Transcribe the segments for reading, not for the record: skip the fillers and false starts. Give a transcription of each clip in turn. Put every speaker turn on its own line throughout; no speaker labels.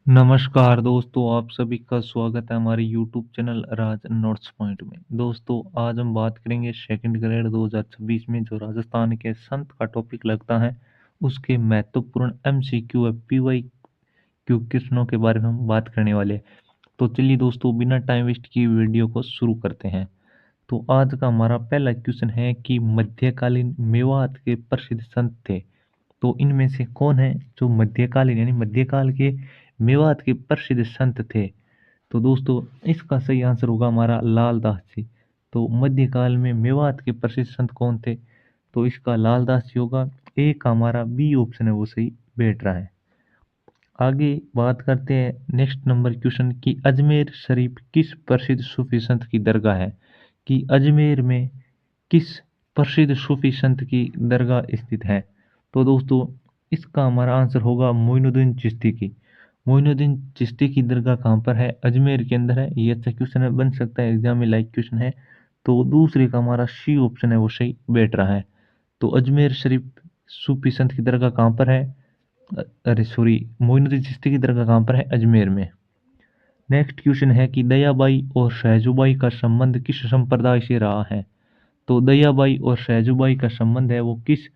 नमस्कार दोस्तों, आप सभी का स्वागत है हमारे यूट्यूब चैनल राज नोट्स पॉइंट में। दोस्तों, आज हम बात करेंगे सेकंड ग्रेड 2026 में जो राजस्थान के संत का टॉपिक लगता है उसके महत्वपूर्ण एमसीक्यू और पीवाईक्यू क्वेश्चनों के बारे में हम बात करने वाले हैं। तो चलिए दोस्तों, बिना टाइम वेस्ट किए वीडियो को शुरू करते हैं। तो आज का हमारा पहला क्वेश्चन है कि मध्यकालीन मेवात के प्रसिद्ध संत थे। तो इनमें से कौन है जो मध्यकालीन यानी मध्यकाल के मेवात के प्रसिद्ध संत थे? तो दोस्तों, इसका सही आंसर होगा हमारा लाल दास जी। तो मध्यकाल में मेवात के प्रसिद्ध संत कौन थे? तो इसका लाल दास जी होगा। एक हमारा बी ऑप्शन है वो सही बैठ रहा है। आगे बात करते हैं नेक्स्ट नंबर क्वेश्चन की अजमेर शरीफ किस प्रसिद्ध सूफी संत की दरगाह है? कि अजमेर में किस प्रसिद्ध सूफी संत की दरगाह स्थित है? तो दोस्तों, इसका हमारा आंसर होगा मोइनुद्दीन चिश्ती की। मोइनुद्दीन चिश्ती की दरगाह कहाँ पर है? अजमेर के अंदर है। ये अच्छा क्वेश्चन है, बन सकता है एग्जाम में लाइक क्वेश्चन है। तो दूसरे का हमारा सी ऑप्शन है वो सही बैठ रहा है। तो अजमेर शरीफ सूफी संत की दरगाह कहाँ पर है? अरे सॉरी, मोइनुद्दीन चिश्ती की दरगाह कहाँ पर है? अजमेर में। नेक्स्ट क्वेश्चन है कि दयाबाई और सहजूबाई का संबंध किस संप्रदाय से रहा है? तो दयाबाई और सहजूबाई का संबंध है वो किस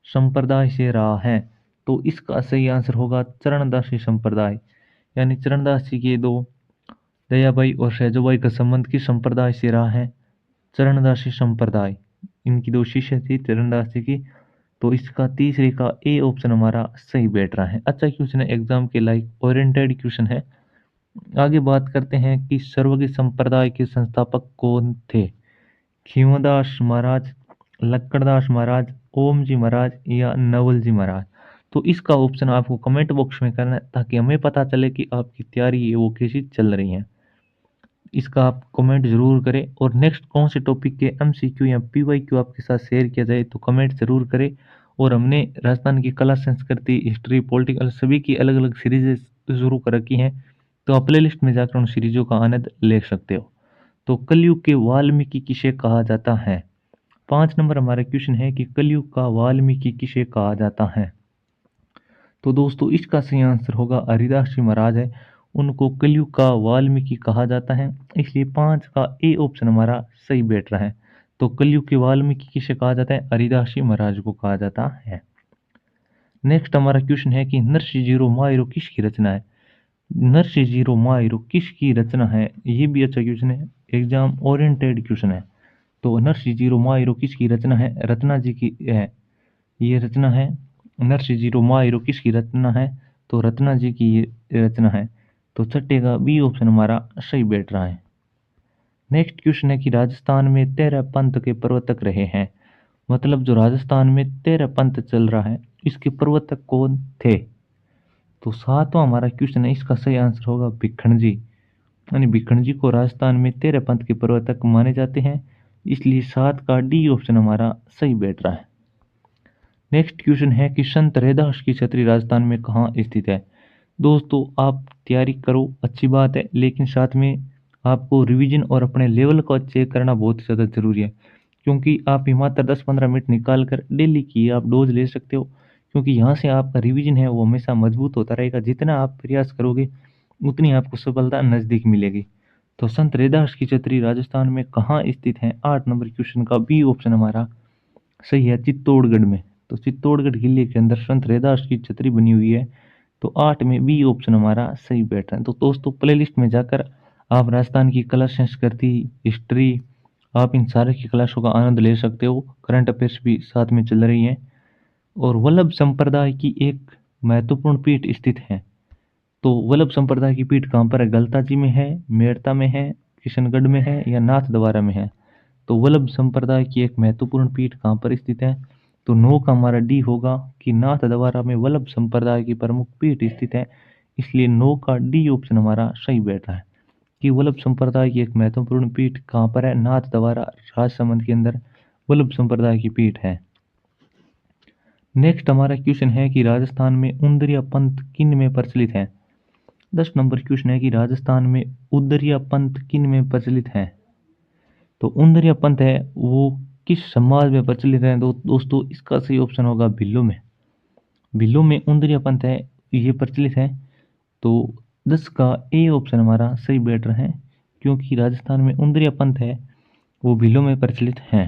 संप्रदाय से रहा है? तो इसका सही आंसर होगा चरणदासी संप्रदाय। यानी चरणदासी के दो दयाबाई और सहजूबाई का संबंध किस संप्रदाय से रहा है? चरणदासी संप्रदाय। इनकी दो शिष्य थी चरणदासी की। तो इसका तीसरे का ए ऑप्शन हमारा सही बैठ रहा है। अच्छा क्वेश्चन है, एग्जाम के लाइक ओरिएंटेड क्वेश्चन है। आगे बात करते हैं कि सर्वज्ञ संप्रदाय के संस्थापक कौन थे? खीवदास महाराज, लक्कड़दास महाराज, ओम जी महाराज या नवल जी महाराज? तो इसका ऑप्शन आपको कमेंट बॉक्स में करना है ताकि हमें पता चले कि आपकी तैयारी है वो कैसी चल रही है। इसका आप कमेंट जरूर करें। और नेक्स्ट कौन से टॉपिक के एमसीक्यू या पीवाईक्यू आपके साथ शेयर किया जाए तो कमेंट जरूर करें। और हमने राजस्थान की कला, संस्कृति, हिस्ट्री, पॉलिटिकल सभी की अलग अलग सीरीज शुरू कर रखी हैं। तो आप प्ले लिस्ट में जाकर उन सीरीजों का आनंद ले सकते हो। तो कलयुग के वाल्मीकि किसे कहा जाता है? 5 नंबर हमारा क्वेश्चन है कि कलयुग का वाल्मीकि किसे कहा जाता है? तो दोस्तों, इसका सही आंसर होगा हरिदास जी महाराज है। उनको कलयुग का वाल्मीकि कहा जाता है, इसलिए 5 का ए ऑप्शन हमारा सही बैठ रहा है। तो कलयुग के वाल्मीकि किसे कहा जाता है? हरिदास जी महाराज को कहा जाता है। नेक्स्ट हमारा क्वेश्चन है कि नरसिंह जीरो मायरो किसकी रचना है? नरसिंह जीरो मायरो किसकी रचना है? ये भी अच्छा क्वेश्चन है, एग्जाम ओरिएंटेड क्वेश्चन है। तो नरसिंह जीरो मायरो किसकी रचना है? रत्ना जी की है। ये रचना है नरसिंह जीरो मायरो किसकी रचना है? तो रत्ना जी की ये रचना है। तो छठे का बी ऑप्शन हमारा सही बैठ रहा है। नेक्स्ट क्वेश्चन है कि राजस्थान में 13 पंथ के प्रवर्तक रहे हैं। मतलब जो राजस्थान में 13 पंथ चल रहा है इसके प्रवर्तक कौन थे? तो सातवां हमारा क्वेश्चन है, इसका सही आंसर होगा भिखण जी। यानी भिखण जी को राजस्थान में 13 पंथ के प्रवर्तक माने जाते हैं, इसलिए 7 का डी ऑप्शन हमारा सही बैठ रहा है। नेक्स्ट क्वेश्चन है कि संत रैदास की छतरी राजस्थान में कहाँ स्थित है? दोस्तों, आप तैयारी करो अच्छी बात है, लेकिन साथ में आपको रिवीजन और अपने लेवल को चेक करना बहुत ज़्यादा जरूरी है। क्योंकि आप ये मात्र 10-15 मिनट निकाल कर डेली की आप डोज ले सकते हो। क्योंकि यहाँ से आपका रिवीजन है वो हमेशा मजबूत होता रहेगा। जितना आप प्रयास करोगे उतनी आपको सफलता नज़दीक मिलेगी। तो संत रैदास की छतरी राजस्थान में कहाँ स्थित है? 8 नंबर क्वेश्चन का बी ऑप्शन हमारा सही है, चित्तौड़गढ़ में। तो चित्तौड़गढ़ किले के अंदर संत रैदास की छतरी बनी हुई है। तो 8 में बी ऑप्शन हमारा सही बैठ रहा है। तो दोस्तों, प्लेलिस्ट में जाकर आप राजस्थान की कला, संस्कृति, हिस्ट्री, आप इन सारे की क्लासों का आनंद ले सकते हो। करंट अफेयर्स भी साथ में चल रही हैं। और वल्लभ संप्रदाय की एक महत्वपूर्ण पीठ स्थित है। तो वल्लभ संप्रदाय की पीठ कहाँ पर है? गलता जी में है, मेड़ता में है, किशनगढ़ में है या नाथ द्वारा में है? तो वल्लभ संप्रदाय की एक महत्वपूर्ण पीठ कहाँ पर स्थित है? तो 9 का हमारा डी होगा कि नाथ द्वारा में वल्लभ संप्रदाय की प्रमुख पीठ स्थित है, इसलिए 9 का डी ऑप्शन हमारा सही बैठ रहा है कि वल्लभ संप्रदाय की एक महत्वपूर्ण पीठ कहाँ पर है? नाथ द्वारा राजसमंद के अंदर वल्लभ संप्रदाय की पीठ है। नेक्स्ट हमारा क्वेश्चन है कि राजस्थान में उंदरिया पंथ किन में प्रचलित है? 10 नंबर क्वेश्चन है कि राजस्थान में उदरिया पंथ किन में प्रचलित है? तो उंदरिया पंथ है वो किस समाज में प्रचलित है? दोस्तों, इसका सही ऑप्शन होगा भिल्लों में। भिल्लों में उंदरिया पंथ है ये प्रचलित है। तो 10 का ए ऑप्शन हमारा सही बैठ रहा है, क्योंकि राजस्थान में उंदरिया पंथ है वो भीलों में प्रचलित हैं।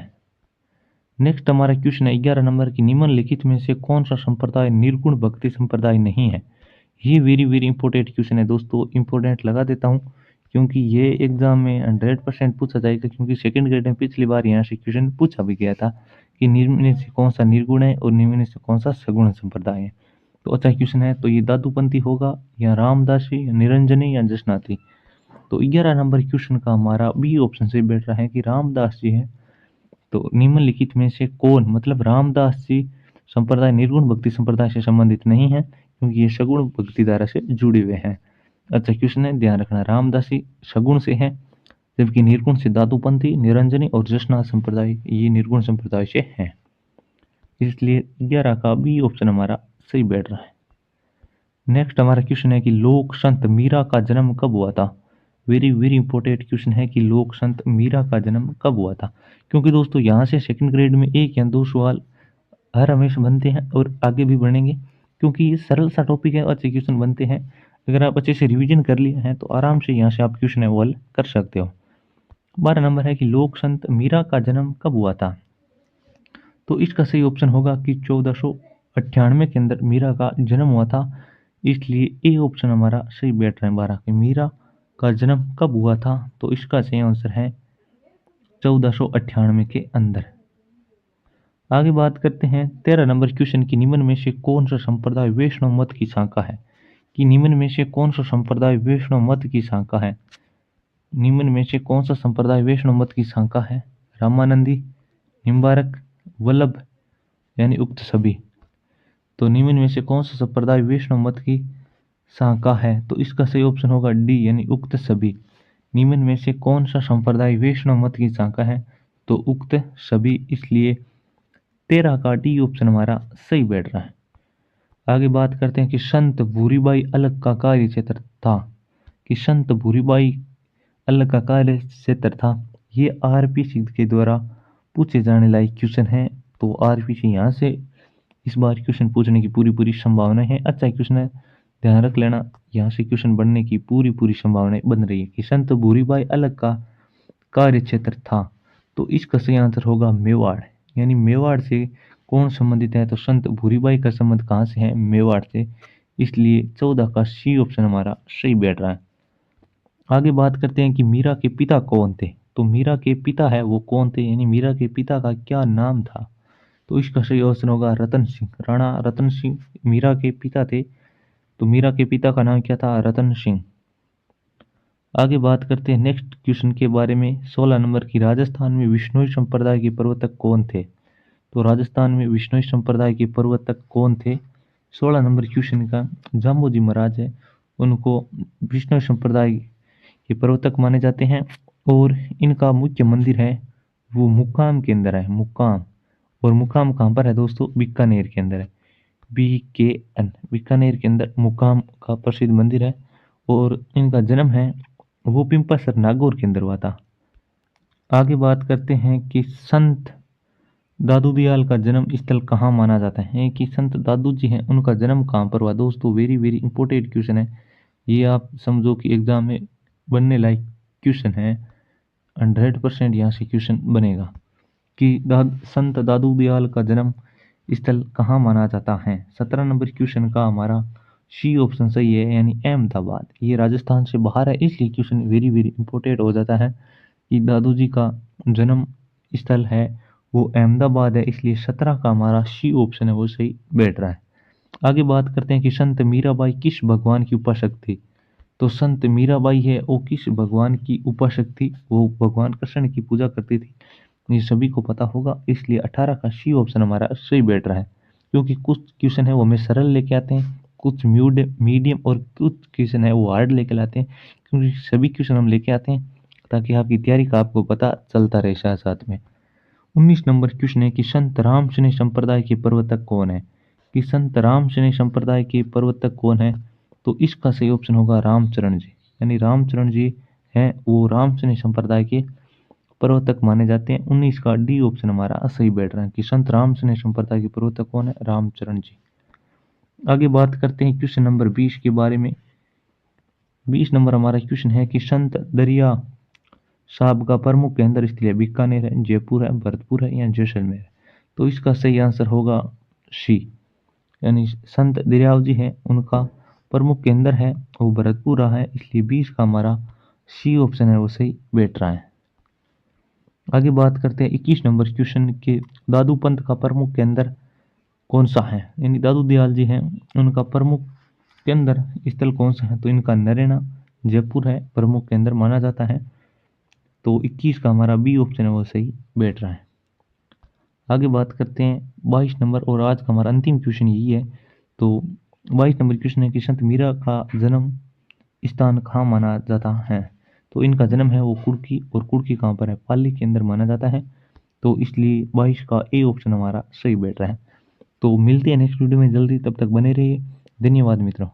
नेक्स्ट हमारा क्वेश्चन है 11 नंबर की, निम्नलिखित में से कौन सा संप्रदाय निर्गुण भक्ति संप्रदाय नहीं है। ये वेरी वेरी इंपॉर्टेंट क्वेश्चन है दोस्तों, इंपॉर्टेंट लगा देता हूँ क्योंकि ये एग्जाम में 100% पूछा जाएगा, क्योंकि सेकंड ग्रेड में पिछली बार यहाँ से क्वेश्चन पूछा भी गया था कि निम्न में से कौन सा निर्गुण है और निम्न में से कौन सा सगुण संप्रदाय है। तो अच्छा क्वेश्चन है, तो ये दादूपंथी होगा या रामदासी या निरंजनी या जसनाथी। तो 11 नंबर क्वेश्चन का हमारा बी ऑप्शन से बैठ रहा है कि रामदास जी है। तो निम्नलिखित में से कौन, मतलब रामदास जी संप्रदाय निर्गुण भक्ति संप्रदाय से संबंधित नहीं है, क्योंकि ये सगुण भक्ति धारा से जुड़े हुए हैं। अच्छा क्वेश्चन है, ध्यान रखना, रामदासी सगुण से है, जबकि निर्गुण से दादूपंथी, निरंजनी और जसनाथ संप्रदाय ये निर्गुण संप्रदाय से हैं। इसलिए 11 का बी ऑप्शन हमारा सही बैठ रहा है। नेक्स्ट हमारा क्वेश्चन है कि लोक संत मीरा का जन्म कब हुआ था। वेरी वेरी इंपॉर्टेंट क्वेश्चन है कि लोक संत मीरा का जन्म कब हुआ था, क्योंकि दोस्तों यहाँ से सेकंड ग्रेड में एक या दो सवाल हर हमेशा बनते हैं और आगे भी बढ़ेंगे, क्योंकि ये सरल सा टॉपिक है, अच्छे क्वेश्चन बनते हैं। अगर आप अच्छे से रिवीजन कर लिए हैं तो आराम से यहाँ से आप क्वेश्चन है वो हल कर सकते हो। 12 नंबर है कि लोक संत मीरा का जन्म कब हुआ था। तो इसका सही ऑप्शन होगा कि 1498 के अंदर मीरा का जन्म हुआ था, इसलिए ए ऑप्शन हमारा सही बैठ रहा है 12 के। मीरा का जन्म कब हुआ था, तो इसका सही आंसर है 1498 के अंदर। आगे बात करते हैं 13 नंबर क्वेश्चन की, निम्न में से कौन सा संप्रदाय वैष्णव मत की शाखा है। कि निम्न में से कौन सा संप्रदाय वैष्णव मत की शाखा है। निम्न में से कौन सा संप्रदाय वैष्णव मत की शाखा है। रामानंदी, निम्बारक, वल्लभ यानी उक्त सभी। तो निम्न में से कौन सा संप्रदाय वैष्णव मत की शाखा है, तो इसका सही ऑप्शन होगा डी यानी उक्त सभी। निम्न में से कौन सा संप्रदाय वैष्णव मत की शाखा है, तो उक्त सभी, इसलिए 13 का डी ऑप्शन हमारा सही बैठ रहा है। आगे बात करते हैं कि संत भूरीबाई अलग का कार्य क्षेत्र था। कि संत भूरीबाई अलग का कार्य क्षेत्र था, ये आरपीसी के द्वारा पूछे जाने लायक क्वेश्चन है। तो आरपीसी यहाँ से इस बार क्वेश्चन पूछने की पूरी पूरी संभावना है। अच्छा क्वेश्चन है, ध्यान रख लेना, यहाँ से क्वेश्चन बनने की पूरी पूरी संभावनाएं बन रही है कि संत भूरीबाई अलग का कार्य क्षेत्र था। तो इसका सही आंसर होगा मेवाड़, यानी मेवाड़ से कौन संबंधित है, तो संत भूरीबाई का संबंध कहाँ से है, मेवाड़ से, इसलिए 14 का सी ऑप्शन हमारा सही बैठ रहा है। आगे बात करते हैं कि मीरा के पिता कौन थे। तो मीरा के पिता है वो कौन थे, यानी मीरा के पिता का क्या नाम था। तो इसका सही ऑप्शन होगा रतन सिंह, राणा रतन सिंह मीरा के पिता थे। तो मीरा के पिता का नाम क्या था, रतन सिंह। आगे बात करते हैं नेक्स्ट क्वेश्चन के बारे में, 16 नंबर की, राजस्थान में विश्नोई संप्रदाय के प्रवर्तक कौन थे। तो राजस्थान में विश्नोई संप्रदाय के प्रवर्तक कौन थे। 16 नंबर क्वेश्चन का जाम्बू जी महाराज है, उनको विश्नोई संप्रदाय के प्रवर्तक माने जाते हैं, और इनका मुख्य मंदिर है वो मुक्काम के अंदर है, मुक्काम। और मुक्काम कहाँ पर है दोस्तों, बीकानेर के अंदर है, BKN, बीकानेर के अंदर मुक्काम का प्रसिद्ध मंदिर है। और इनका जन्म है वो पिंपसर नागौर के अंदर हुआ था। आगे बात करते हैं कि संत दादू दयाल का जन्म स्थल कहाँ माना जाता है। कि संत दादू जी हैं उनका जन्म कहाँ पर हुआ। दोस्तों वेरी वेरी इंपॉर्टेंट क्वेश्चन है, ये आप समझो कि एग्जाम में बनने लायक क्वेश्चन है, 100% यहाँ से क्वेश्चन बनेगा कि संत दादू दयाल का जन्म स्थल कहाँ माना जाता है। 17 नंबर क्वेश्चन का हमारा सी ऑप्शन सही है, यानी अहमदाबाद। ये राजस्थान से बाहर है, इसलिए क्वेश्चन वेरी वेरी इंपॉर्टेंट हो जाता है कि दादू जी का जन्म स्थल है वो अहमदाबाद है, इसलिए 17 का हमारा सी ऑप्शन है वो सही बैठ रहा है। आगे बात करते हैं कि संत मीराबाई किस भगवान की उपासक थी। तो संत मीराबाई है वो किस भगवान की उपासक थी, वो भगवान कृष्ण की पूजा करती थी, ये सभी को पता होगा, इसलिए 18 का सी ऑप्शन हमारा सही बैठ रहा है। क्योंकि कुछ क्वेश्चन है वो हमें सरल लेके आते हैं, कुछ मीडियम और कुछ क्वेश्चन है वो हार्ड लेके आते हैं, क्योंकि सभी क्वेश्चन हम लेके आते हैं ताकि आपकी तैयारी का आपको पता चलता रहे साथ साथ में। 19 नंबर क्वेश्चन है कि संत राम शनि संप्रदाय के प्रवर्तक कौन है। कि संत राम शनि संप्रदाय के प्रवर्तक कौन है, तो इसका सही ऑप्शन होगा रामचरण जी, यानी रामचरण जी हैं वो राम शनि संप्रदाय के प्रवर्तक माने जाते हैं। 19 का डी ऑप्शन हमारा सही बैठ रहा है कि संत राम शनि संप्रदाय के प्रवर्तक कौन है, रामचरण जी। आगे बात करते हैं क्वेश्चन नंबर 20 के बारे में। 20 नंबर हमारा क्वेश्चन है कि संत दरिया साहब का प्रमुख केंद्र स्थल बीकानेर है, जयपुर है, भरतपुर है या जैसलमेर है। तो इसका सही आंसर होगा सी, यानी संत दरियाव जी हैं उनका प्रमुख केंद्र है वो भरतपुर रहा है, इसलिए 20 का हमारा सी ऑप्शन है वो सही बैठ रहा है। आगे बात करते हैं 21 नंबर क्वेश्चन के, दादू पंथ का प्रमुख केंद्र कौन सा है, यानी दादू दयाल जी हैं उनका प्रमुख केंद्र स्थल कौन सा है। तो इनका नरेना जयपुर है, प्रमुख केंद्र माना जाता है। तो 21 का हमारा बी ऑप्शन है वो सही बैठ रहा है। आगे बात करते हैं 22 नंबर, और आज का हमारा अंतिम क्वेश्चन यही है। तो 22 नंबर क्वेश्चन है कि संत मीरा का जन्म स्थान कहाँ माना जाता है। तो इनका जन्म है वो कुर्की, और कुर्की कहाँ पर है, पाली के अंदर माना जाता है। तो इसलिए 22 का ए ऑप्शन हमारा सही बैठ रहा है। तो मिलते हैं नेक्स्ट वीडियो में जल्दी, तब तक बने रहिए। धन्यवाद मित्रों।